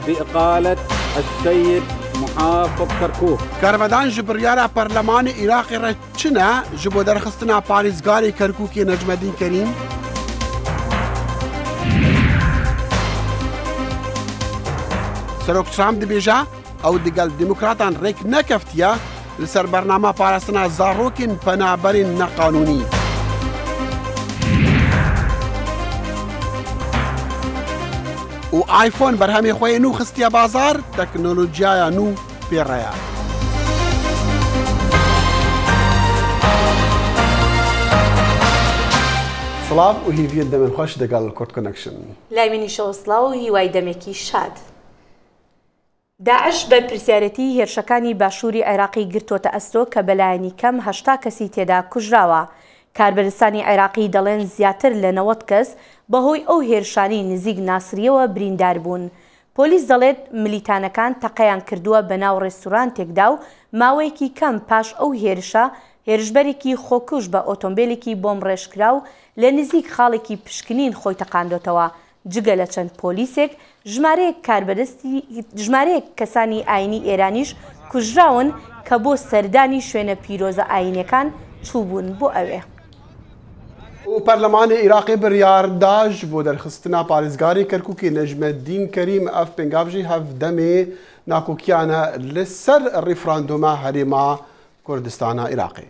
بإقالة السيد محافظ كركوك. كارمدان جبريارا برلمان عراقي رچنا جبو درخستنا پاريزگاري كركوكي نجم الدين كريم. سروك ترامب دبيجا او دقل ديمقراطان ريك نكفتيا لسر برنامه پارستنا زاروكين پنابرين نقانوني. و آیفون برهمی خوی نو خستیا بازار تکنولوژیا نو پیریا. سلام و هیوی دمن خوش دگل کورت کنکشن. لایمنی شوسلا و هیوای دمکی شاد. داعش بە پرسیارەتی هێرشەکانی باشووری عێراقی گرتوۆتە ئەستۆ کە بەلایەنی کەم 80 کەسی تێدا کوژراوە. کاربەرستانی عێراقی دەڵێن زیاتر لە 90 کەس بەهۆی ئەو هێرشانی نزیک ناسریەوە بریندار بوون. پۆلیس دەڵێت ملیتانەکان تەقەیان کردووە بەناو ڕێستورانتێکدا و ماوەیەکی کەم پاش ئەو هێرشە هێرشبەرێکی خۆکوژ بە ئۆتۆمبیلێکی بۆم ڕێژکرا و لە نزیک خاڵێکی پشکنین خۆی تەقاندۆتەوە. جگە لە چەند پۆلیسێک ژمارەیەک کەسانی ئاینی ئێرانیش کوژراون کە بۆ سەردانی شوێنە پیرۆزە ئاینەکان چووبوون بۆ ئەوێ. و پەرلەمانی عێراقی بڕیارداژ بۆ دەرخستنا پارێزگاری کەرکووکی نەجمەدین کەریم ئەف پێنگاوژی هەفدەمێ ناکۆکیانە لەسەر ڕیفراندۆمە هەرێما کوردستانە عێراقی.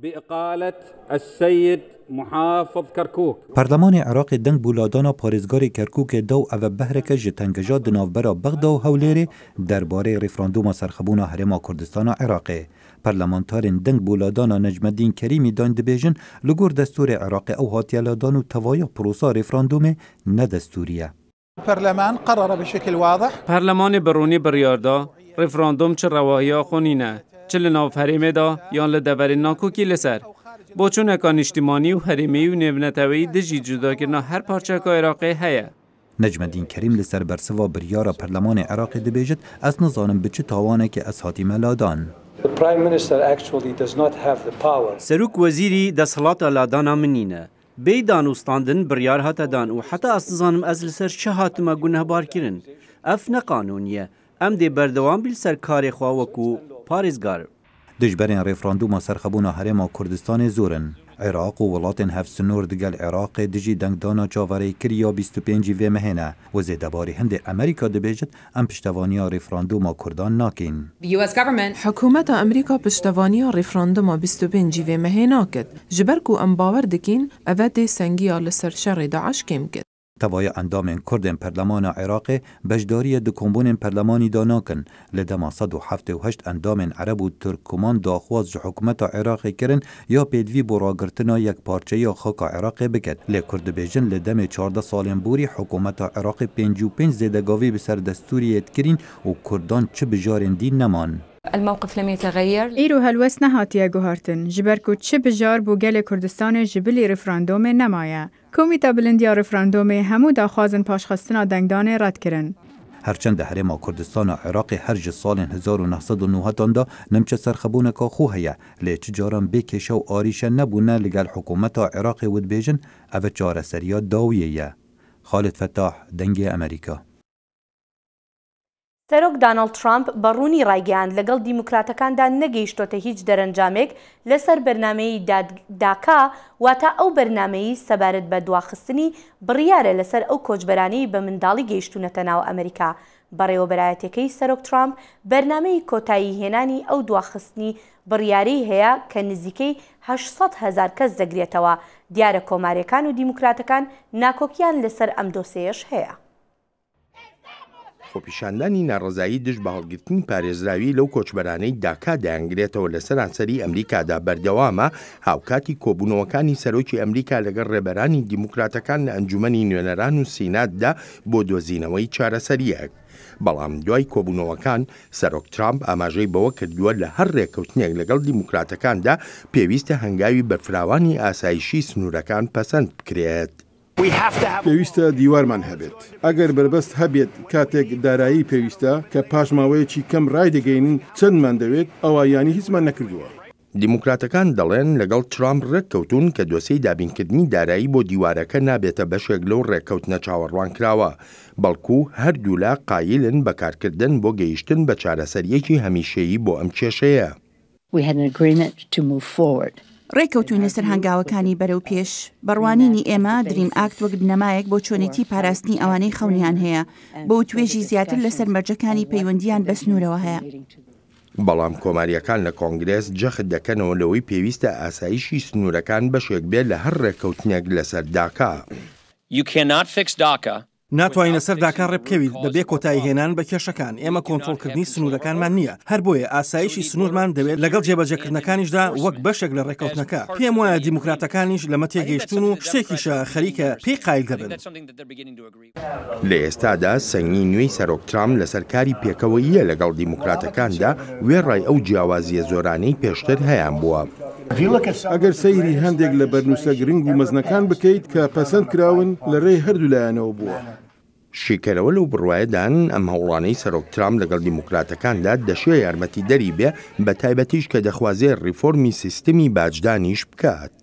بإقالة السيد محافظ كركوك. پەرلەمانی عێراقی دەنگ بولادانا پارێزگاری کەرکووکێ دا و ئەوە بەهرەکە ji تەنگەجا di navbera Bexda û Hewlêrê derbarê rêferandûma serxebûna herêma Kurdistana Iraqê. Parlamenterên deng bûladana Necmedîn Kerîmî dan dibêjin li gor destûrê Iraqê ew hatiye ladan û tevaya prosa rêferandûmê nedestûrî ye. البرلمان قرر بشكل واضح. پەرلەمانی بڕوونی بڕیاردا ڕێفراندۆم چ ڕەواهیا خۆنینە چ لە ناو هەرێمێدا یان لە دەڤەرێن ناکۆکی لەسەر بۆ چوونەکان نیشتیمانی و هەرێمی و نێونەتەوەی دژی جوداکردنا هەر پارچەکە عێراقی هەیە. Necmedîn Kerîm li ser bersiva biryara Perlemanê Iraqê dibêjit ez nizanim bi çi tawanekê ez hatîme ladan. Serok wezîrî desthelata ladana min nîne. Bê danûstandin biryar hate dan û heta ez nizanim ez li ser çi hatime gunehbarkirin. Ev ne qanûnî ye. Em dê berdewam bil ser karê xwe wekû parêzgar. Dijberên rêferandûma serxebûna herêma Kurdistanê zorin. Iraq û welatên hevsinor digel Iraqê dijî dengdana çaverêkiriya 25 vê mehêne. Wezê debarê hindê Amerîka dibêjit em piştevaniya rêferandûma Kurdan nakên. Hikûmeta Amerîka piştevaniya rêferandûma 25 vê mehê nakir. Ji ber ku em bawer dikin ev dê sengiya li ser şerê Daeş kêm kir. Tevaya endamên Kurdên Perlemana Iraqê beşdariyê di kombûnên perlemanî da nakin. Li dema 178 endamên Ereb û Tirkuman daxwaz ji hikûmeta Iraqê kirin ya pêdivî bû ragirtina yekparçeya xaka Iraqê biket. Lê Kurd dibêjin li demê 14 salên borî hikûmeta Iraqê 55 zêdegavî bi ser destûriyê dikirin û Kurdan çi bijarên dîn neman. الموقف لم يتغير. إيرو هلوس نهاتيا جوهرتن جبركو تشي بجار بوغل كردستان جبلي ريفراندوم نمايا. كوميتا بلنديا ريفراندوم همو داخوازن پاشخستنا دنگدان رد کرن. هرچند هرێما Kurdistana Iraqê her ji salên 1990 da nimçe serxebûneka xwe heye lê çi caran bê kêşa û arîşe nebûne li gel hikûmeta Iraqê wê dibêjin ev çareseriya dawiyê ye. Xalid Fettah, dengê Amerîka. سەرۆک دانەڵد ترامپ بەڕوونی ڕایگەیاند لەگەڵ دیموکراتەکاندا نەگەیشتۆتە هیچ دەرەنجامێک لەسەر بەرنامەی داکا واتە ئەو بەرنامەی سەبارەت بە دواخستنی بڕیارە لەسەر ئەو کۆچبەرانەی بە منداڵی گەیشتونەتە ناو ئەمریکا. بەڕێوەبەرایەتەکەی سەرۆک ترامپ بەرنامەی کۆتایی هێنانی ئەو دواخستنی بڕیارەی هەیە کە نزیکەی 800,000 کەس دەگرێتەوە. دیارە کۆماریەکان و دیموکراتەکان ناکۆکیان لەسەر ئەم دۆسەیەش هەیە. خۆپیشاندانی ناڕزایی دژ بە هەڵگرتنی پارێزراوی لەو کۆچبەرانەی داکا دەیانگرێتەوە لە سەرانسەری ئەمریکادا بەردەوامە هاوکاتی کۆبوونەوەکانی سەرۆکی ئەمریکا لەگەڵ ڕێبەرانی دیموکراتەکان لە ئەنجومەنی نوێنەران و سیناتدا بۆ دۆزینەوەی چارەسەریەک. بەڵام دوای کۆبوونەوەکان سەرۆک ترامپ ئاماژەی بەوە کردووە لە هەر ڕێککەوتنێک لەگەڵ دیموکراتەکاندا پێویستە هەنگاوی بەرفراوانی ئاسایشی سنوورەکان پەسەند بکرێت. پێویستە دیوارمان هەبێت. ئەگەر بربەست هەبێت کاتێک دارایی پێویستە کە پاشماوەیەکی کەم ڕای دەگەینن چەندمان دەوێت ئەوە یانی هیچمان نەکردووە. دیموکراتەکان دەڵێن لەگەڵ ترامپ ڕێککەوتون کە دۆسەی دابینکردنی دارایی بۆ دیوارەکە نابێتە بەشێک لەو ڕێککەوتنە چاوەڕوان کراوە، بەڵکو هەردوولا قایلن بەکارکردن بۆ گەیشتن بە چارەسەریەکی هەمیشەیی بۆ ئەم کێشەیە. ڕێککەوتوی لەسەر هەنگاوەکانی بەرەو پێش بەڕوانینی ئێمە دریم ئاکت وەک بنەمایەک بۆ چۆنێتی پاراستنی ئەوانەی خەونیان هەیە بۆ توێژی زیاتر لەسەر مەرجەکانی پەیوەندیان بە سنوورەوە هەیە. بەڵام کۆماریەکان لە کۆنگرێس جەخت دەکەنەوە لەوەی پێویستە ئاسایشی سنوورەکان بەشێک بێت لە هەر ڕێککەوتنێک لەسەر داکا. ناتوانین لەسەر داکا ڕێبکەویت بەبێ کۆتایی هێنان بە کێشەکان. ئێمە کۆنتڕۆڵکردنی سنوورەکانمان نییە، هەر بۆیە ئاسایشی سنوورمان دەوێت لەگەڵ جێبەجێکردنەکانیشدا وەک بەشێک لە ڕێککەوتنەکە. پێم وایە دیموکراتەکانیش لەمە تێگەیشتون و شتێکیشە خەریکە پێی قایل دەبن. لە ئێستادا سەنگی نوێی سەرۆک ترامپ لەسەر کاری پێکەوەییە لەگەڵ دیموکراتەکاندا وێڕای ئەو جیاوازیە زۆرانەی پێشتر هەیان بووە. ئەگەر سەیری هەندێک لە بەرنووسە گرنگ و مەزنەکان بکەیت کە پەسەند کراون لە ڕێی هەردوولایەنەوە بووە. شیکەرەوە لەو بڕواایەدان ئەم هەوڵانەی سەرۆک ترامپ لەگەڵ دیموکراتەکاندا دەشێ یارمەتی دەری بێ بە تایبەتیش کە دەخوازێ ڕیفۆرمی سیستمی باجدانیش بکات.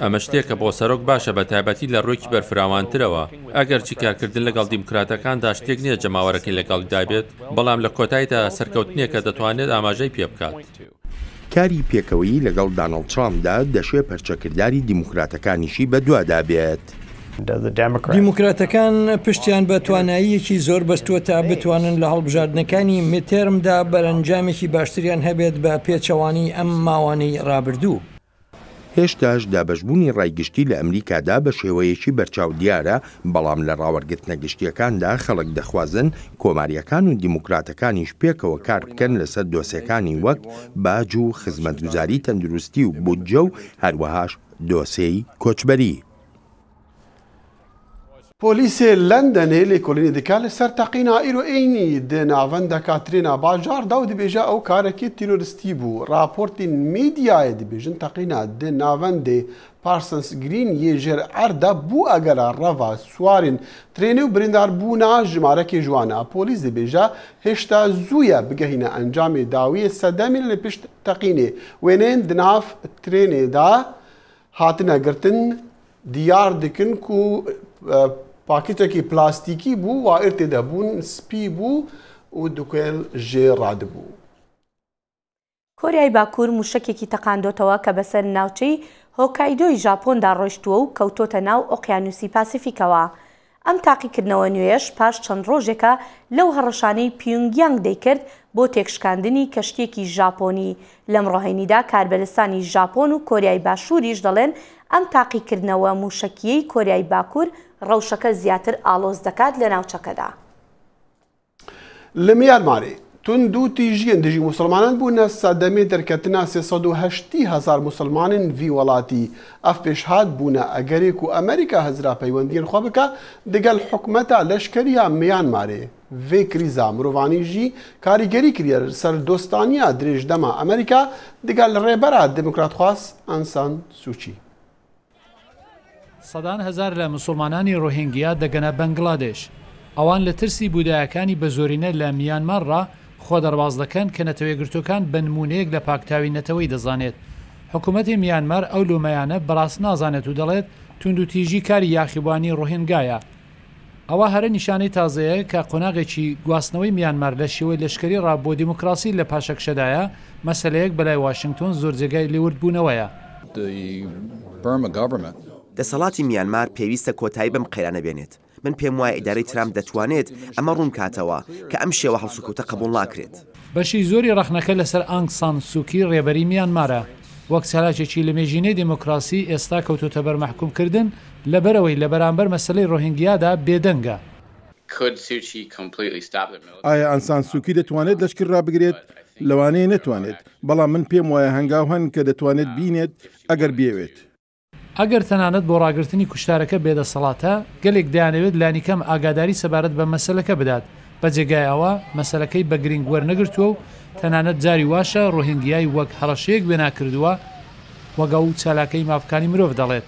ئەمە شتێکە بۆ سەرۆک باشە بە تایبەتی لە ڕوویکی بەرفراوانترەوە. ئەگەر چیکارکردن لەگەڵ دیموکراتەکاندا شتێک نییە جەماوەرەکەی لەگەڵ دابێت، بەڵام لە کۆتاییدا سەرکەوتنیەکە دەتوانێت ئاماژەی پێ بکات. کاری پێکەوەیی لەگەڵ دانەڵد ترامپدا دەشێ پەرچەکرداری دیموکراتەکانیشی بەدووادا بێت. دیموکراتەکان پشتیان بە تواناییەکی زۆر بەستووە تا بتوانن لە هەڵبژاردنەکانی میتێرمدا بەرەنجامێکی باشتریان هەبێت بە پێچەوانی ئەم ماوانەی ڕابردوو. هێشتاش دابەشبوونی ڕایگشتی لە ئەمریکادا بە شێوەیەکی بەرچاو دیارە، بەڵام لە ڕاوەرگرتنە گشتیەکاندا خەڵک دەخوازن کۆماریەکان و دیموکراتەکانیش پێکەوە کار بکەن لەسەر دۆسیەکانی وەک باج و خزمەتگوزاری تەندروستی و بودجە و هەروەهاش دۆسەی کۆچبەری. پۆلیسێ لەندەنێ لێکۆڵینی دکا لەسەر تەقینا ئیرۆئینی دناوەندە کاترێنا باژاردا و دەبێژە ئەو کارێکی تیرۆریستی بوو. راپۆرتی میدیایە دەبێژن تەقینا دناوەندێ پارسنس گرین یێژێر ئەردا بوو ئەگەرە ڕەڤا سوارین ترێنێ و بریندار بوونا ژمارەکی جوانە. پۆلیس دەبێژە هێشتا زوویە بگەهینە ئەنجامی داویە سەدەمی لە پشت تەقینێ وێنێن دناف ترێنێدا هاتنە گرتن دیار دکن و پاکێتێکی پلاستیکی بوو وا ئێر تێدەبوون سپی بوو و دوکێل ژێ ڕادبوو. کۆریای باکوور موشکێکی تەقاندۆتەوە کە بەسەر ناوچەی هۆکایدۆی ژاپۆندا ڕۆیشتووە و کەوتۆتە ناو ئۆقیانوسی پاسیفیکەوە. ئەم تاقیکردنەوە نوێش پاش چەند ڕۆژێکە لەو هەڕەشانەی پیونگیانگ دەیکرد بۆ تێکشکاندنی کەشتێکی ژاپۆنی. لەم ڕۆهێنیدا کاربەلستانی ژاپۆن و کۆریای باشووریش دەڵێن ئەم تاقیکردنەوە موشکیەی کۆریای باکوور ڕەوشەکە زیاتر ئالۆز دەکات لە ناوچەکەدا. لە میانمارێ تند و تیژیان دژی مسلمانان بوونە سەدەمێ دەرکەتنا 380,000 مسلمانن وی وڵاتی. ئەف پێشهات بوونە ئەگەرێک و ئەمریکا هەزرا پەیوەندیان خوا بکە دەگەڵ حکومەتە لەشکریە میانمارێ. vê krîza mirovanî jî karîgerî kiriye ser dostaniya dirêjdema Amerîka digel rêbera demokratxwaz Aung San Suu Kyi. سەدان هەزار لە مسلمانانی ڕۆهینگیا دەگەنە بەنگلادێش. ئەوان لە ترسی بودایەکانی بە زۆرینە لە میانمارڕا خۆ دەرباز دەکەن کە نەتەوەیەگرتوەکان بە نمونەیەک لە پاکتاوی نەتەوەی دەزانێت. حکوومەتی میانمار ئەو لۆمەیانە بەڕاست نازانێت و دەڵێت تونند و تیژی کاری یاخیبوانی ڕۆهینگایە. ئەوە هەرە نیشانەی تازەیە کە قۆناغێکی گواستنەوەی میانمار لە شێوەی لەشکری ڕا بۆ دیموکراسی لە پاشەکشەدایە مەسەلەیەک بەلای واشنگتۆن زۆر جێگای لێوردبوونەوەیە. دەسەڵاتی میانمار پێویستە کۆتایی بەم قەیرانە بێنێت. من پێم وایە ئیدارەی ترامپ دەتوانێت ئەمە ڕوون کاتەوە کە ئەم شێوە هەڵسوکەوتە قبول ناکرێت. بەشی زۆری ڕەخنەکە لەسەر ئانگ سان سووکی ڕێبەری میانمارە. وەک سەلاکێکی لە مێژینەی دموکراسی ئێستا کەوتوتە بەر مەحکومکردن لەبەرەوەی لە بەرامبەر مەسەلەی ڕۆهینگیادا بێدەنگە. ئایا ئەنگ سان سووکی دەتوانێت لەشکر ڕابگرێت؟ لەوانەیە نەتوانێت، بەڵام من پێم وایە هەنگاو هەن کە دەتوانێت بینێت ئەگەر بێوێت. ئەگەر تەنانەت بۆ ڕاگررتنی کوشتارەکە بێدەسەڵاتە گەلێک دەیانەوێت لانیکەم ئاگاداری سەبارەت بە مەسەلەکە بدات بە جێگایەوە مەسەلەکەی بە گرنگ وەرنەگرتووە و تەنانەت جاری واشە ڕۆهینگیای وەک هەڕەشەیەک وێ ناکردووە وەگە و چالاکەی مافکانی مرۆڤ دەڵێت.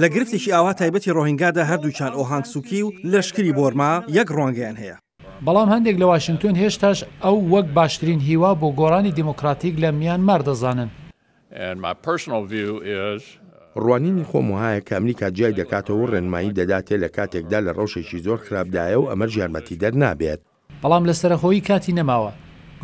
لە گرفتێکی ئاوا تایبەتی ڕۆهینگادا هەردووچان ئۆهانگ سووکی و لەشکری بۆرما یەک ڕوانگەیان هەیە. بەڵام هەندێک لە واشنگتن هێشتاش ئەو وەک باشترین هیوا بۆ گۆڕانی دیموکراتیک لە میانمار دەزانن. ڕوانینی خۆم وایە کە ئەمریکا جای دەکاتەوە ڕێنمایی دەداتێ لە کاتێکدا لە ڕەوشێکی زۆر خراپدایە و ئەمە ژیانمەتی دەرنابێت. بەڵام لە سەرخۆی کاتی نەماوە.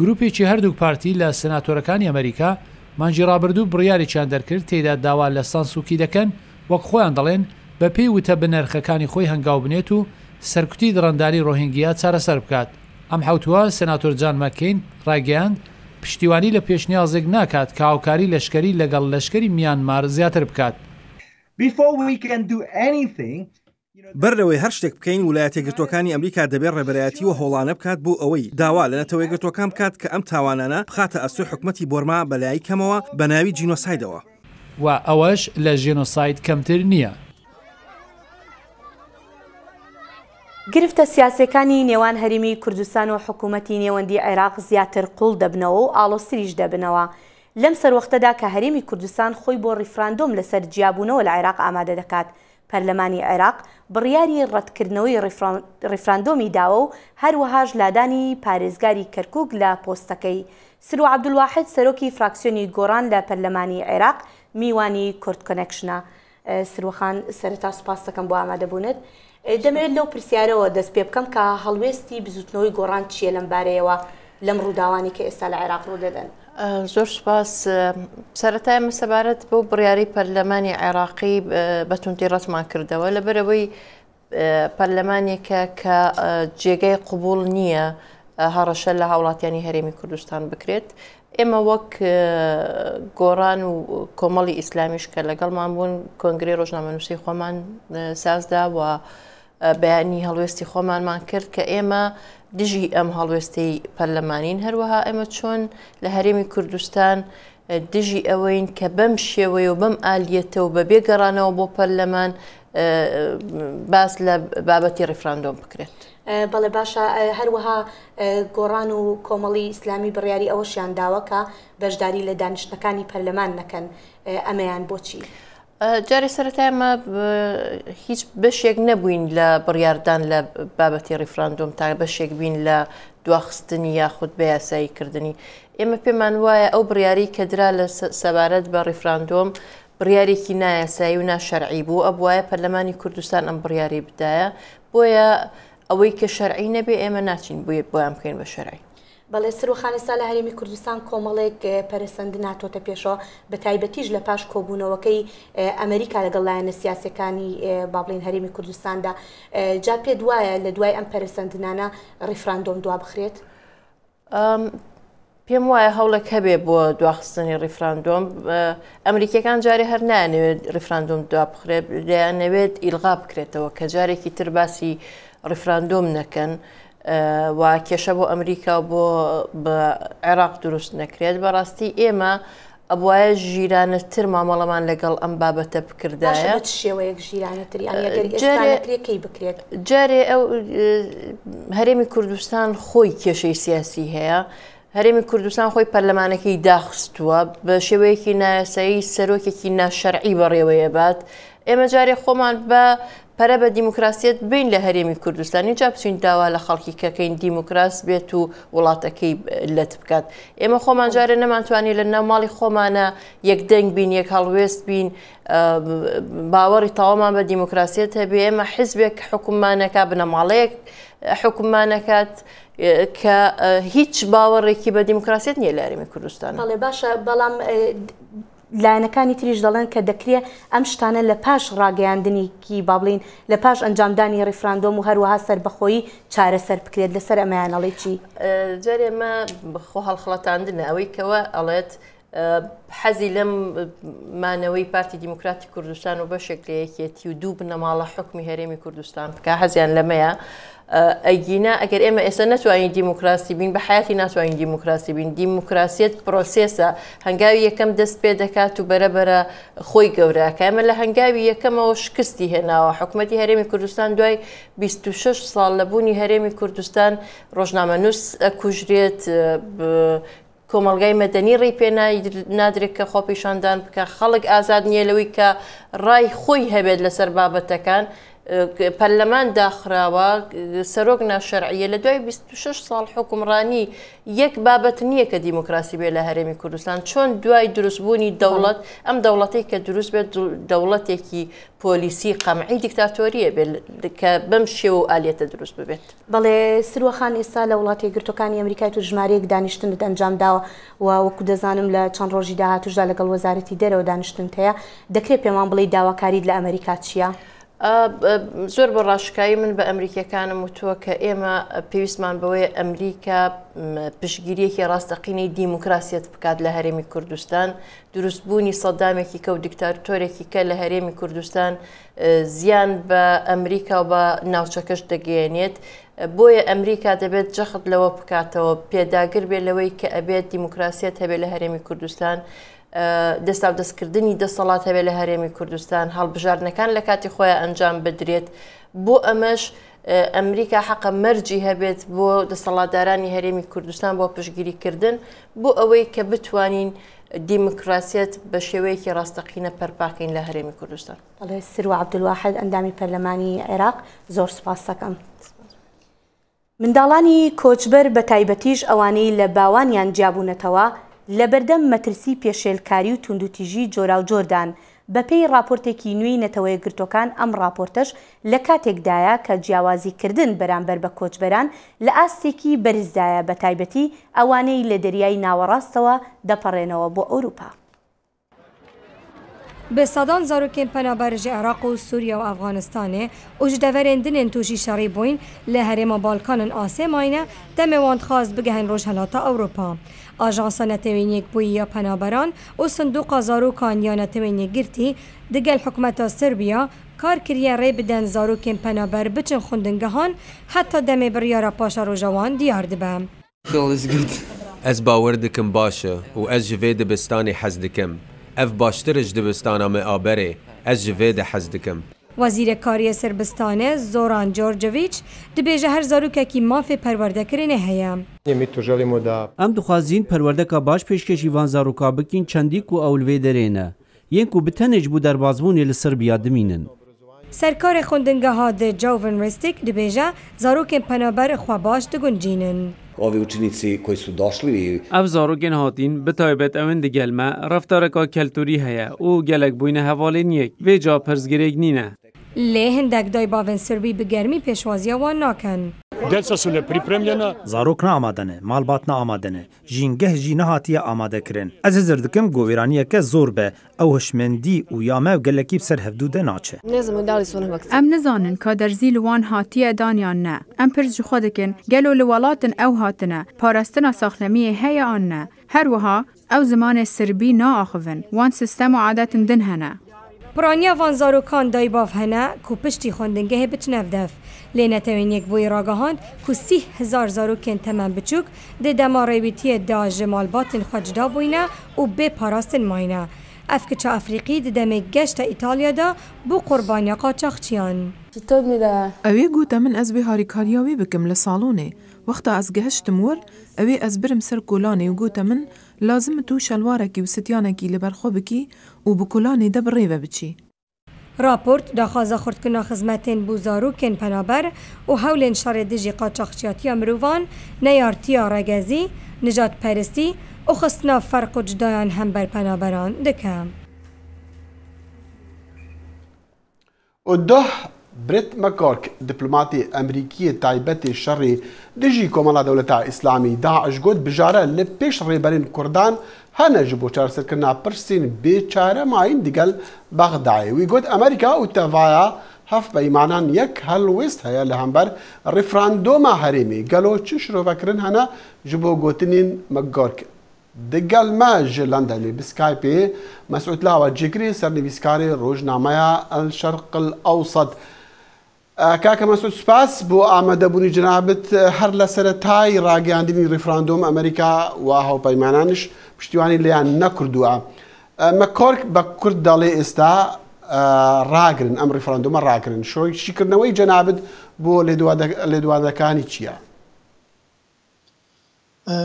گروپێکی هەردوو پارتی لە سناتۆرەکانی ئەمریکا مانجی ڕابردوو بڕیاریان دەرکرد تێدا داوا لە سانسوکی دەکەن وەک خۆیان دەڵێن بە پێی وتە بنرخەکانی خۆی هەنگاو بنێت و سەرکوتی دڕنداری ڕۆهینگیا چارەسەر بکات. ئەم حوتووە سناتۆر جان مەکەین ڕاگەیاند پشتیوانی لە پێشنیازێک ناکات کە هاوکاری لەشکری لەگەڵ لەشکری میانمار زیاتر بکات. بەرەوەی هەر شتێک بکەین ویلایەتە یەکگرتووەکانی ئەمریکا دەبێت ڕێبەرایەتی و هۆڵانە بکات بۆ ئەوەی داوا لە نەتەوە یەکگرتووەکان بکات کە ئەم تاوانانە بخاتە ئەسوی حکومەتی بۆرما بەلای کەمەوە بە ناوی جینۆسایدەوە. و ئەوەش لە ژێنۆساید کەمتر نییە. گرفتە سیاسەکانی نێوان هەرێمی کوردستان و حکوومەتی نێوەندی عێراق زیاتر قوڵ دەبنەوە و ئاڵۆسریش دەبنەوە. لەم سەروەختەدا کە هەرێمی کوردستان خۆی بۆ ڕیفراندۆم لەسەر جیابوونەوە لە عێراق ئامادە دەکات. پەرلەمانی عێراق بڕیاری ڕەتکردنەوەی ڕیفراندۆمی داوە و هەروەهاش لادانی پارێزگاری کەرکووک لە پۆستەکەی. سرو عەبدولواحید سەرۆکی فراکسیۆنی گۆڕان لە پەرلەمانی عێراق میوانی کورد کۆنێکشنە. سروخان سەرەتا سوپاس دەکەم بۆ ئامادەبوونت. دەمەوێت لەو پرسیارەوە دەست پێ بکەم کە هەڵوێستی بزوتنەوەی گۆڕان چیە لەم بارەیەوە لەم ڕووداوانی کە ئێستا لە عێراق ڕوودەدەن. زۆر سوپاس. سەرەتای ئێمە سەبارەت بۆ بڕیاری پەرلەمانی عێراقی بەتوندی ڕەتمان کردەوە لەبەرەوەی پەرلەمانێکە کە جێگەی قوبوڵ نییە هەڕەشە لە هاوڵاتیانی هەرێمی کوردستان بکرێت. ئێمە وەک گۆڕان و کۆمەڵی ئیسلامیش کە لەگەڵمان بوون کۆنگرەی ڕۆژنامەنووسی خۆمان سازدا و بەیانی هەڵوێستی خۆمانمان کرد کە ئێمە دژی ئەم هەڵوێستەی پەرلەمانین. هەروەها ئێمە چۆن لە هەرێمی کوردستان دژی ئەوەین کە بەم شێوەیە و بەم ئالیەتە و بە بێگەڕانەوە بۆ پەرلەمان باس لە بابەتی ڕیفراندۆم بکرێت. بەڵێ باشە هەروەها گۆڕان و کۆمەڵی ئیسلامی بڕیاری ئەوەشیان داوە کە بەشداری لە دانیشتەکانی پەرلەمان نەکەن. ئەمەیان بۆچی؟ جارێ سەرەتای ئەمە هیچ بەشێک نەبووین لە بڕیاردان لە بابەتی ڕیفراندۆم تا بەشێک بین لە دواخستنی یاخود بە یاساییکردنی. ئێمە پێمان وایە ئەو بڕیاری کە درا لە سەبارەت بە ڕیفراندۆم بڕیارێکی نایاسایی و ناشەرعی بوو ئەبوایە پەرلەمانی کوردستان ئەم بڕیاری بدایە بۆیە ئەوەی کە شەرعی نەبێ ئێمە ناچین بۆیان بکەین بە شەرعی. بەڵێ سروخانێستا لە هەرێمی کوردستان کۆمەڵێک پەرسەند ناتۆتە پێشەوە بە تایبەتیش لە پاش کۆبوونەوەکەی ئەمریکا لەگەڵ لایەنە سیاسەکانی بابلین هەرێمی کوردستاندا. جا پێ دوایە لە دوای ئەم پەرسەندنانە ڕیفراندۆم دوا بخرێت؟ پێم وایە هەوڵێک هەبێ بۆ دواخستنی ڕیفراندۆم. ئەمریکیەکان جارێ هەر نانەوێت ڕیفراندۆم دوا بخرێت دەیانەوێت ئیلغا بکرێتەوە کە جارێکی تر باسی ڕیفراندۆم نەکەن و کێشە بۆ ئەمریکا بۆ بە عێراق دروست نەکرێت. بەڕاستی ئێمە ئەبواە ژیرانەتر مامەڵەمان لەگەڵ ئەم بابەتە بکردایە. شێوەیەک ژیرانەتری بکرێت. جارێ ئەو هەرێمی کوردستان خۆی کێشەی سیاسی هەیە. هەرێمی کوردستان خۆی پەرلەمانەکەی داخستووە بە شێوەیەکی نایاسایی سەرۆکێکی ناشەرعی بەڕێوەیە بات. ئێمە جارێ خۆمان بە پەرە بە دیموکراسیت بین لە هەرێمی کوردستانی جا بچین داوا لە خەڵکی کەکەین دیموکراس بێت و وڵاتەکەی لەت بکات. ئێمە خۆمان جارێ نەمانتوانی لە ناوماڵی خۆمانە یەکدەنگ بین یەک هەڵوێست بین باوەڕی تەوامان بە دیموکراسیت هەبێ. ئێمە حیزبێک حکوممانەکە بنەماڵەیەک حکوممانەکات کە هیچ باوەڕێکی بە دیموکراسیت نییە لە هەرێمی کوردستان. بەڵێ باشە بەڵام لایەنەکانی تریش دەڵێن کە دەکرێت ئەم شتانە لە پاش ڕاگەیاندنیکی بابلین لە پاش ئەنجامدانی ڕیفراندۆم و هەروەها سەربەخۆیی چارەسەر بکرێت لەسەر ئەمەیانەڵی چی؟ جارێ ئێمە بەخۆ هەڵخڵەتاندنە ئەوەی کەوە ئەڵێت حەزی لەم مانەوەی پارتی دیموکراتی کوردستان و بەشێک لە یەکێتی و دوو بنەماڵە حکمی هەرێمی کوردستان بکە حەزیان لەمەیە. ئەگینا ئەگەر ئێمە ئێستا ناتوانین دیموکراسی بین بە حیاتی ناتوانین دیموکراسی بین. دیموکراسیت پرۆسێسە هەنگاوی یەکەم دەست پێ دەکات و بەرەبەرە خۆی گەوراکە. ئەمە لە هەنگاوی یەکەمەوە شکستی هێناوە. حکوومەتی هەرێمی کوردستان دوای 26 ساڵ لەبوونی هەرێمی کوردستان ڕۆژنامەنووس ئەکوژرێت کۆمەلگای مەدەنی ڕێی پێ نادرێت کە خۆپیشاندان بکە. خەڵک ئازاد نییە لەوەی کە ڕای خۆی هەبێت لەسەر بابەتەکان. پەرلەمان داخراوە سەرۆک ناشەرعیە لە دوای 26 ساڵ حکومڕانی یەک بابەت نییە کە دیموکراسی بێ لە هەرێمی کوردستان چۆن دوای دروستبوونی دەوڵەت ئەم دەوڵەتی کە دروست بێت دەوڵەتێکی پۆلیسی قەمعی دیکتاتۆریە کە بەم شێوە و ئالێتە دروست ببێت. بەڵێ سروەخان ئێستا لە وڵاتی یەکگرتوەکانی ئەمریکای تو ژمارەیەک دانیشتنت ئەنجامداوە و وەکو دەزانم لە چەند ڕۆژی داهاتوشدا لەگەڵ وەزارەتی دەرەوە دانیشتنت هەیە دەکرێت پێمان بڵێ داواکاریت لە ئەمریکا چییە؟ زۆر بە ڕاشکایی من بە ئەمریکەکانم وتووە کە ئێمە پێویستمان بەوەی ئەمریکا پشگیریەکی ڕاستەقینەی دیموکراسیەت بکات لە هەرێمی کوردستان دروستبوونی سەدامێکی کە و دیکتاتۆرێکی کە لە هەرێمی کوردستان زیان بە ئەمریکا و بە ناوچەکەش دەگەیەنێت بۆیە ئەمریکا دەبێت جەخت لەوە بکاتەوە پێداگر بێت لەوەی کە ئەبێت دیموکراسیەت هەبێت لە هەرێمی کوردستان دەستا و دەستکردنی دەسەڵات هەبێت لە هەرێمی کوردستان هەڵبژاردنەکان لە کاتی خۆیان ئەنجام بدرێت بۆ ئەمەش ئەمریکا حەقە مەرجی هەبێت بۆ دەسەڵاتدارانی هەرێمی کوردستان بۆ پشگیریکردن بۆ ئەوەی کە بتوانین دیموکراسیەت بە شێوەیەکی ڕاستەقینە پەرپاکەین لە هەرێمی کوردستان. سروە عەبدولواحید ئەندامی پەرلەمانی عێراق زۆر سوپاس دەکەم. منداڵانی کۆچبەر بە تایبەتیش ئەوانەی لە باوانیان جیابوونەتەوە لە بەردەم مەترسی پێشێلکاری و توندوتیژی جۆرا و جۆردان بەپێی راپۆرتێکی نوێی نەتەوە یەکگرتوەکان ئەم راپۆرتەش لە کاتێکدایە کە جیاوازیکردن بەرامبەر بە کۆچبەران لە ئاستێکی بەرزدایە بە تایبەتی ئەوانەی لە دەریای ناوەڕاستەوە دەپەڕێنەوە بۆ ئەوروپا. به سادان زاروکین پنابرج عراق و سوریه و افغانستانه اوج دورندن توشی شری بوین لهرما بالکان آسماینه دمواند خواست بگهن روش هلاتا اروپا. آژانس نتوینیک بویا پنابران و صندوق زاروکان یا نتوینیک گرتی دگل حکومت سربیا کار کریه ری بدن زاروکین پنابر بچن خوندنگهان حتی دم بریار پاشا رو جوان دیار دبم. از باور دکم باشه و از جوی دبستانی حز دکم. اف باشترش دبستانا معابره از جوید حز دکم. وزیر کاری سربستانه زوران جورجویچ دبیجه هر زاروککی مافی پرورده کرنه هیا. ام دخوازین پروردکا باش پیشکشی وان زاروکا بکین چندیک و اولوی درینه. ینکو بتنج بو در بازمونی لسربیا دمینن. سرکار خوندنگه ها ده جوون رستیک دبیجه زاروکین پنابر خواباش دگنجینن. Ovi učenici koji su došli اف زاروکین هاتین به تایبەت ئەوەن دەگەلمە ڕەفتارێکا کەلتوری هەیە و گەلک بووینە هەواڵێن یەک وێ جا پرزگرێک نینە. لێ هەندێک دای باڤن سربی بە گەرمی پێشوازیە وان ناکەن. زارۆک نامادەنێ ماڵبات نامادەنێ ژینگەه ژی نەهاتیە ئامادەکردن ئەز هزر دکم گۆڤێرانیەکە زۆر بە ئەو هشمەندی و یامە و گەلەکی بسەر هەفتوو دەناچێ ئەم نزانن کا دەرزی لوان هاتیە دانیان نە ئەم پرس ji xwe dikin gelo li welatin ew hatine parastina saxlemiyê heye an ne herwiha ew zimanê sirbî naaxivin wan sistem û adetin din hene. پرانیا وان زاروکان دای باف هنه کو پشتی خوندنگه بچنف دف لی نتوینیک بوی راگهاند کو 30,000 زاروکین تمام بچوک ده دما ریبیتی دا جمال باتن خجدا بوینه و به پاراستن ماینه افکچه افریقی ده دمه گشت ایتالیا دا بو قربانیا قاچاقچیان. اوی گوته من از به هاریکاریاوی بکم لسالونه وقتا از گهشتم ور اوی از برم سر کولانی و گوته من لازم تو شلوارکی و ستیانکی لبرخو بکی و بکولانی ده بریوه بچی. راپورت داخوازا خردکنا خزمتین بو زاروکین پنابر و هولین شار دیجی قاچاقچیاتی مروان نیارتیا رگزی نجات پرستی و خستنا فرق و جدایان هم بر پنابران دکم. و ده بريت ماكورك دبلوماتي أمريكي تايبتي شري دجي كومالا دولتا إسلامي داعش قد بجارة لبيش ريبرين كردان هنا جبو چارسر كنا برسين بيچارة ماين ديگل بغداي ويقول أمريكا وتفايا هف بيمانان يك هلوست هيا لهمبر ريفراندوما هريمي قالوا تشرو فكرن هنا جبو قوتنين ماكورك دقل ما جلندني بسكايبي مسعود لاوة جيكري سرني بسكاري روجنامة الشرق الأوسط كاكا مسعود سباس بو آمده بوني جنابت هر لسرتاي راقيانديني ريفراندوم أمريكا وهو بيمانانش بشتواني ليان نكردوا مكورك بكرد دالي استا راقرن أم ريفراندوم راقرن شو شكرنوي جنابت بو لدوادا كاني چيا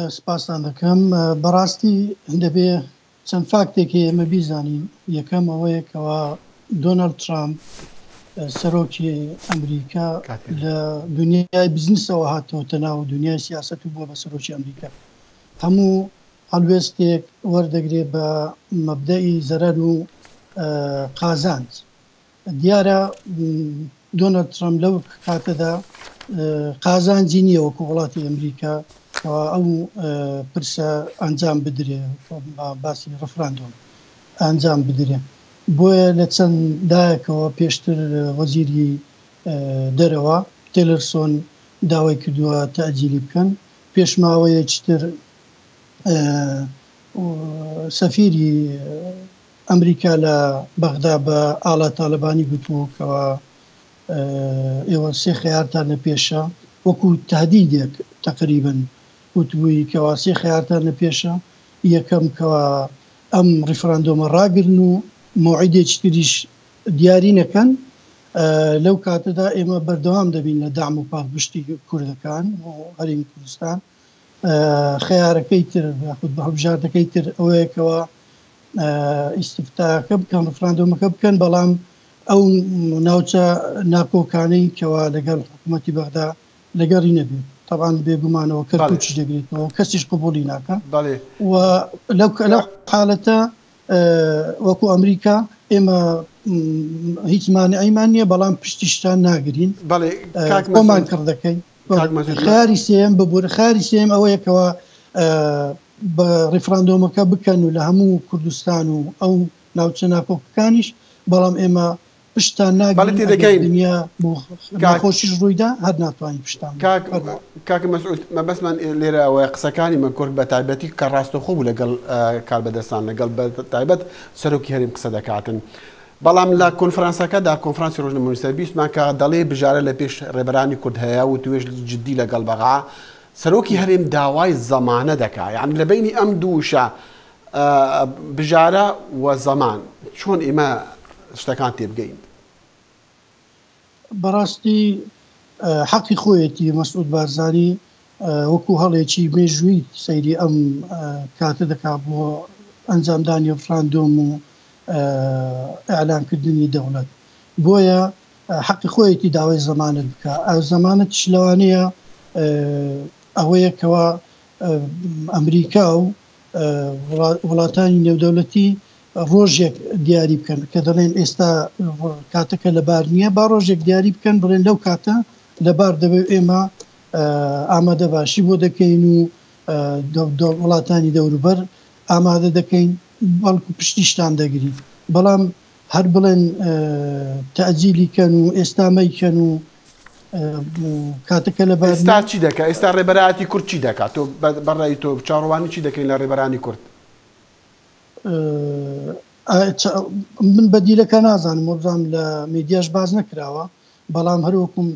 سپاسان دەکەم بەڕاستی دەبێ چەند فاکتێکی ئێمە بیزانین یەکەم ئەوەیە کەەوە دۆناڵد ترامپ سەرۆکی ئەمریکا لە دنیای بزنسەوە هاتەوە تەناو دنیای سیاست و بووە بە سەرۆکی ئەمریکا هەموو هەڵوێستێک وەردەگرێت بە مەبدەئی زەرەر و قازانج دیارە دۆنالد ترامپ لەو کاتەدا قازانجی نییە وەکو وڵاتی ئەمریکا ئەو پرسە ئەنجام بدرێ باسی ڕفراندۆم ئەنجام بدرێ بۆیە لە چەند دایەکەوە پێشتر وەزیری دەرەوە تێلەرسۆن داوای کردووە تەعجیلی بکەن پێشماوەیەکتر سەفیری ئەمریکا لە بەغدا بە ئاڵا تاالبانی گوتووەکەوە ئێوە سێ خەیارتان لە پێشە وەکو تهدیدێک تقریبن وتبووی کەوا سێ خەیارتان لە پێشە یەکەم کەوا ئەم ڕیفراندۆمە ڕاگرن و موعیدێکی تریش دیاری نەکەن لەو کاتەدا ئێمە بەردەوام دەبین لە دام و پاڵپشتی کوردەکان و هەرێمی کوردستان خەیارەکەی تر خود بە هەڵبژاردەکەی تر ئەوەیەکەوە ئیسیفتاکە بکەن ڕفراندۆمەکە بکەن بەڵام ئەو ناوچە ناکۆکانەی کەوا لەگەڵ حکوومەتی بەغدا لەگەڕی نەبێت طبعاً بێگومانەوە کەرکوچ دەگرێتەوە کەسیش قبولی ناکە و لەو حالەتە وەکو ئەمریکا ئێمە هیچ مانعیمان نییە بەڵام پشتیشتان ناگرین کۆمان کردەکەی خاری سێم ببوور خاری سێم ئەوەیەکەوە بە ڕیفراندۆمەکە بکەن و لە هەموو کوردستان و ئەو ناوچە ناکۆکەکانیش بەڵام ئێمە پشتان ناگرین دنیا بۆ خۆشیش ڕوویدا هەر ناتوانین پشتان کاکە مەسعود مەبەستمان لێرە ئەوەیە قسەکانی من کورد بە تایبەتی کە ڕاستەخۆ بوو لەگەڵ کاربەدەستان لەگەڵ بە تایبەت سەرۆکی هەرێم قسە دەکاتن بەڵام لە کۆنفرانسەکەدا کۆنفرانسی ڕۆژنمونی سەربیستمان کە دەڵێ بژارە لە پێش ڕێبەرانی کورد هەیە و توێژ جددی لەگەڵ بەغا سەرۆکی هەرێم داوای زەمانە دەکات یعنی لە بینی ئەم دووشە بژارە و زەمان چۆن ئێمە شتەکان تێبگەین بەڕاستی حەقی خۆیەتی مەسعود بارزانی وەکو هەڵێکی مێژووی سەیری ئەم کاتە دەکات بۆ ئەنجامدانی ڕفراندۆم و ئەعلانکردنی دەوڵەت بۆیە حەقی خۆیەتی داوای زەمانت بکە ئەو زەمانەت شلەوانەیە ئەوەیەکەوە ئەمریکا و وڵاتانی نێودەوڵەتی ڕۆژێک دیاری بکەن کە دەڵێن ئێستا کاتەکە لەبار نییە با ڕۆژێک دیاری بکەن بڵێن لەو کاتە لەبار دەبێت ئێمە ئامادە باشی بۆ دەکەین و وڵاتانی دەوروبەر ئامادە دەکەین بەڵکو پشتیشتان دەگری بەڵام هەر بڵێن تەعجیلی کەن و ئێستامەیکەن و کاتەکە لەبار ئێستا چی دەکات ئێستا ڕێبەراتی کورد چی دەکات تۆ بەڕای تۆ چاڕوانی چی دەکەین لە ڕێبەرانی کورد من بەدیلەکە نازانم وەبزانم لە میدیاش باز نەکراوە بەڵام هەروەکوم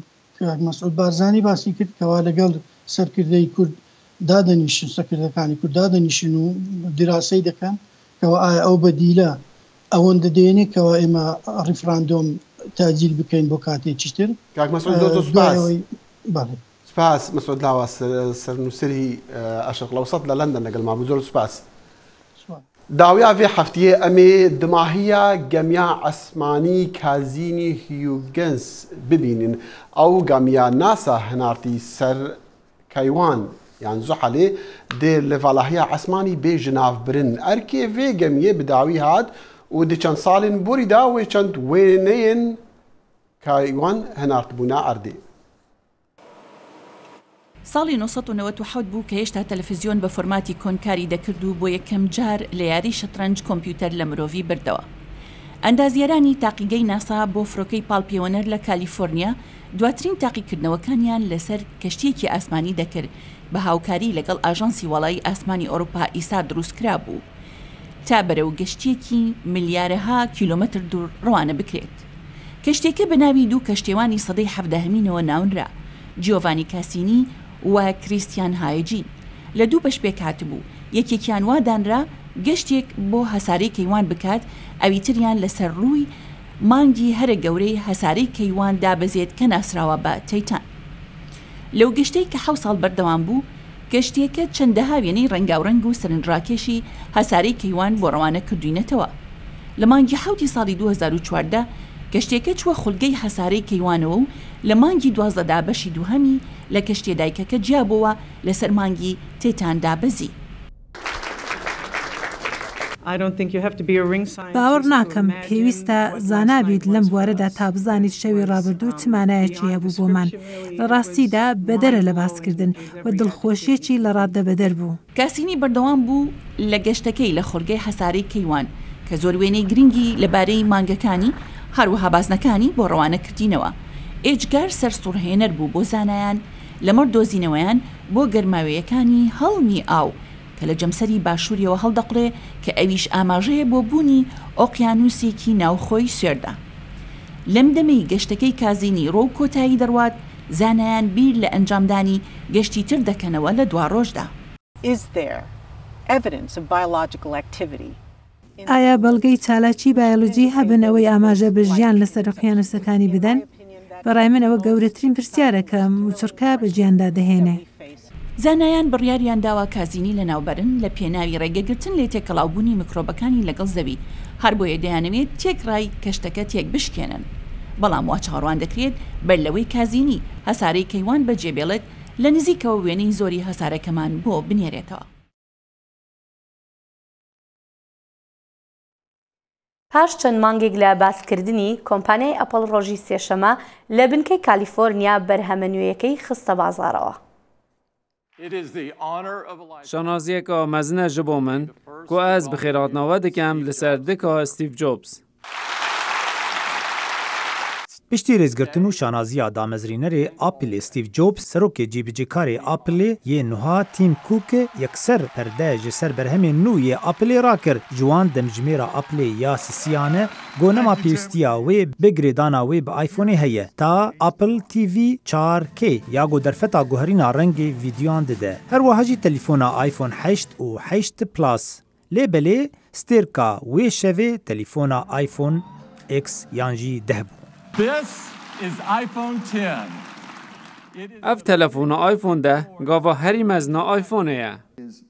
مەسعود بارزانی باسی کرد کەوا لەگەڵ سەرکردەی کورد دادەنیشن سەرکردەکانی کورد دادەنیشن و دیراسەی دەکەن کەوا ئایا ئەو بەدیلە ئەوەندە دێنێ کەوا ئێمە ڕیفراندۆم تاجیل بکەین بۆ کاتێکی تر سپاس مەسعود لاوە سەرنووسری ئەشق لەوسەد لە لەندەن لەگەڵ مابوو زۆر سپاس داویا vê heftiyê em ê dimahiya gemiya esmanî Kazînî Huygens bibînin ew gemiya NASA hinartî ser keywan yan Zuhelê dê li valahiya esmanî bê ji navbirin erkê vê gemiyê bi dawî hat û di çend salên borî da wê çend wêneyên keywan hinartibûna erdê. ساڵی 1990 بوو کە هێشتا تەلەڤیزیۆن بە فۆرماتی کۆنکاری دەکرد و بۆ یەکەم جار لە یاری شەترەنج کۆمپیوتەر لە مرۆڤی بردەوە. ئەندازیارانی تاقیگەی ناسا بۆ فڕۆکەی پاڵپیۆنەر لە کالیفۆرنیا دواترین تاقیکردنەوەکانیان لەسەر کەشتیەکی ئاسمانی دەکرد بە هاوکاری لەگەڵ ئاژانسی وەڵایی ئاسمانی ئەوروپا ئیسا دروستکرا بوو تا بەرەو گەشتیەکی ملیارەها کیلۆمەتر دوور ڕەوانە بکرێت. کەشتێکە بە ناوی دوو کەشتێوانی سەدەی 17مینەوە ناونرا جیۆڤانی کاسینی و کریستیان هایجین لە دوو بەش پێک هاتبوو یەکێکیان وادانرا گەشتێک بۆ هەسارەی کەیوان بکات ئەویتریان لەسەر ڕووی مانگی هەرە گەورەی هەسارەی کەیوان دابەزێت کە ناسراوە بە تەیتان. لەو گەشتەی کە 7 ساڵ بەردەوام بوو گەشتێکە چەندەها وێنەی ڕەنگاوڕەنگ و سەرنجڕاکێشی هەسارەی کەیوان بۆ ڕەوانە کردوینەتەوە. لە مانگی 7 ساڵی 2014 کەشتێکە چووە خولگەی هەسارەی کەیوانەوە و لە مانگی 12دا بەشی دووهەمی لە کەشتێ دایکەکە جیابەوە لەسەر مانگی تێتاندا بەزی. باوەڕ ناکەم پێویستە زانابیت لەم بوارەدا تا بزانیت شەوی ڕابردوو چمانایەکی هەبوو بۆمان لە ڕاستیدا بەدەرە لە باسکردن و دڵخۆشیێکی لە ڕاددە بەدەر بوو. کاسینی بەردەوام بوو لە گەشتەکەی لە خولگەی هەسارەی کەیوان کە زۆر وێنەی گرنگی لەبارەی مانگەکانی هەروەها بازنەکانی بۆ ڕەوانەکردینەوە. ئێجگار سەرسوڕهێنەر بوو بۆ زانایان لەمەڕ دۆزینەوەیان بۆ گەرماوەیەکانی هەڵمی ئاو کە لە جەمسەری باشووریەوە هەڵدەقڵێ کە ئەویش ئاماژەیە بۆ بوونی ئۆقیانوسێکی ناوخۆی سوێردا. لەم دەمەی گەشتەکەی کازینی ڕۆ و کۆتایی دەڕوات زانایان بیر لە ئەنجامدانی گەشتی تر دەکەنەوە لە دواڕۆژدا. ئایا بەڵگەی چالاکی بایۆلۆجی هەبن ئەوەی ئاماژە بە ژیان لەسەر ئۆقیانوسەکانی بدەن؟ بەڕای من ئەوە گەورەترین پرسیارەکە موچڕکە بە گیاندا دەهێنێ. زانایان بڕیاریان داوا کازینی لە ناوبەرن لە پێناوی ڕێگەگرتن لێ تێکەڵاوبوونی میکرۆبەکانی لەگەڵ زەوی هەر بۆیە دەیانەوێت تێکڕای کەشتەکە تێک بشکێنن. بەڵام وا چاڕوان دەکرێت بەر لەوەی کازینی هەسارەی کەیوان بەجێبێڵێت لە نزیکەوە وێنەی زۆری هەسارەکەمان بۆ بنێرێتەوە. پاش چەند مانگێک لە باسکردنی کۆمپانیای ئەپڵ ڕۆژی سێشەمە لە بنکەی کالیفۆرنیا بەرهەمە نوێیەکەی خستە بازارەوە. شانازیەکە مەزنە ji بۆ من ku ez bi xêratnava dikem li ser dika Steve Jobs. Piştî rêzgirtin û şanaziya damezrînerê Apple Steve Jobs serokê cîbicêkarê Appleê yê niha Tim Cook yekser perde ji ser berhemên nû yê Appleê rakir ji wan demjimêra Appleê ya sisiyane gonema pêwistiya wê bigirêdana wê bi iPhoneê heye ta Apple TV 4K ya got derfeta guherîna rengê vîdyoan dide. Her wiha jî telefona iPhone 8 û 8 Plus. Lê belê stêrka wê şevê telefona iPhone X yan jî 10 bû. This is iPhone 10. Ev telefona iPhone de gava herî mezna iPhone ye.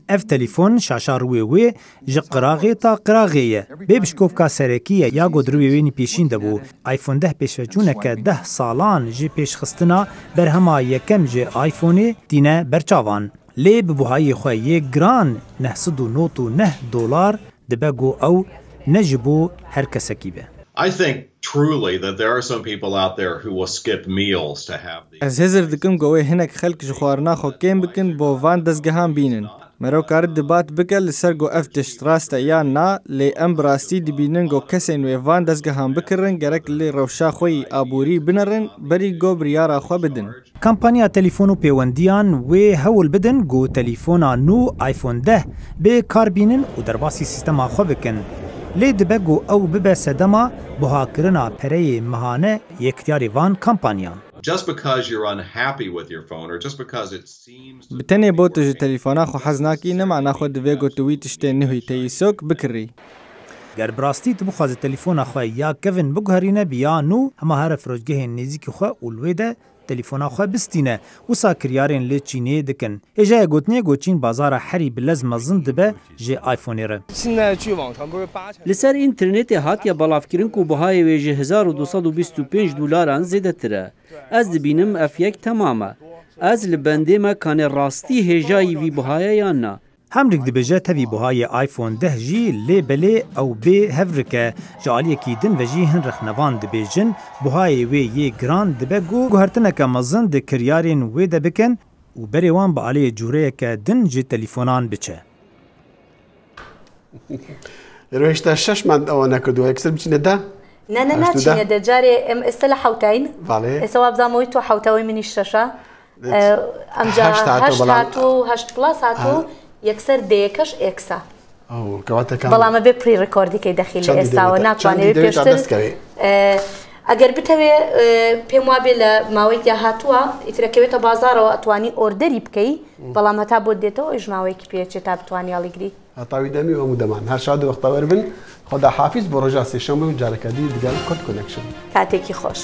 Ev telefon şaşa rûyê wê ji qiraxê ta qiraxê ye. Bê bişkovka serekî ye ya got rûyê wê pêşîn debû. iPhone 10 pêşveçûneke 10 salan ji pêşxistina berhema yekem ji iPhoneê tîne berçavan. Lê bi buhayê xwe yê giran $9.9 dibe got ew ne ji bo her kesekî be. I think truly that there are some people out there who will skip meals to have these. Ez hezir dikim gowe hinek xelk ji xwarina xwe kêm bikin bo van dezgehan bînin. Mero karit dibat bike li ser got ev tişt rast e yan na lê em bi rastî dibînin got kesên wê van dezgehan bikirin gerek lê rewşa xwe yî aborî binerin berî got biryara xwe bidin. Kampanya telefon û pêwendiyan wê hewl bidin got telefona nû iPhone 10 bê karbînin û derbasî sîstema xwe bikin. Lê dibe got ew bibe sedema buhakirina pereyê mihane yekdiyarê van kampanyan. Just because you're unhappy with your phone or just because it seems Bi tenê bo tu ji telefona xwe hez nakî ne mana xwe divê got tu wî tiştê nihû teyî sok bikirî. Ger bi rastî tu bixwaze telefona xwe ya kevin biguherîne bi ya nû hema here firocgehên nêzîkî xwe û li wê de telefona xwe bistîne wisa kiryarên lê Çînê dikin. Êjaya gotinê got Çîn bazara herî bi lez mezin dibe ji iPhoneê re. Li ser înternetê hatiye balavkirin ku bihayê wê ji $1225 zêdetir e. Ez dibînim ev yek temam e. Ez li bendê me kanê rastî hêjayî vî bihaya yan na. Hemrik dibêje tevî buhayê iPhone 10 jî lê belê ew bê hevrike ji aliyekî din ve jî hin rexnevan dibêjin buhayê wê yê giran dibe got guhertineke mezin di kiryarên wê de bikin û berê wan bi aliyê cûreyeke din ji telefonan biçe. هێشتا 6 مانگ ئەوە نەکردووە یەکسەر بچینە دا؟ نه ناچینە دە جارێ ئێم ئێستا لە حوتین ئێستا وابزانەوەی تۆ حوتەوەی منی شەشە ئەمجا 8 پلاس هاتوو یەکسەر دەیەکەش ئێکسا بەڵامە بێ پری ڕکۆردیکەی دەخی لە ئێستاوە ناتوانێت پێشتر ئەگەر بتەوێ پێم وابێ لە ماوەی هاتووە ئیترەکەوێتە بازارەوە ئەتوانی ئۆردەری بکەی بەڵام هەتا بۆ دێتەوە ئژماوەیەکی پێچێت تا بتوانی هەڵیگری هەتاوی دەمی هەموو دەمان هەر شاد وەختەوەر بن خۆدا حافیز بۆ ڕۆژا سێشەمبە و جارەکە دی دیگەل کۆت کۆنەکشن کاتێکی خۆش.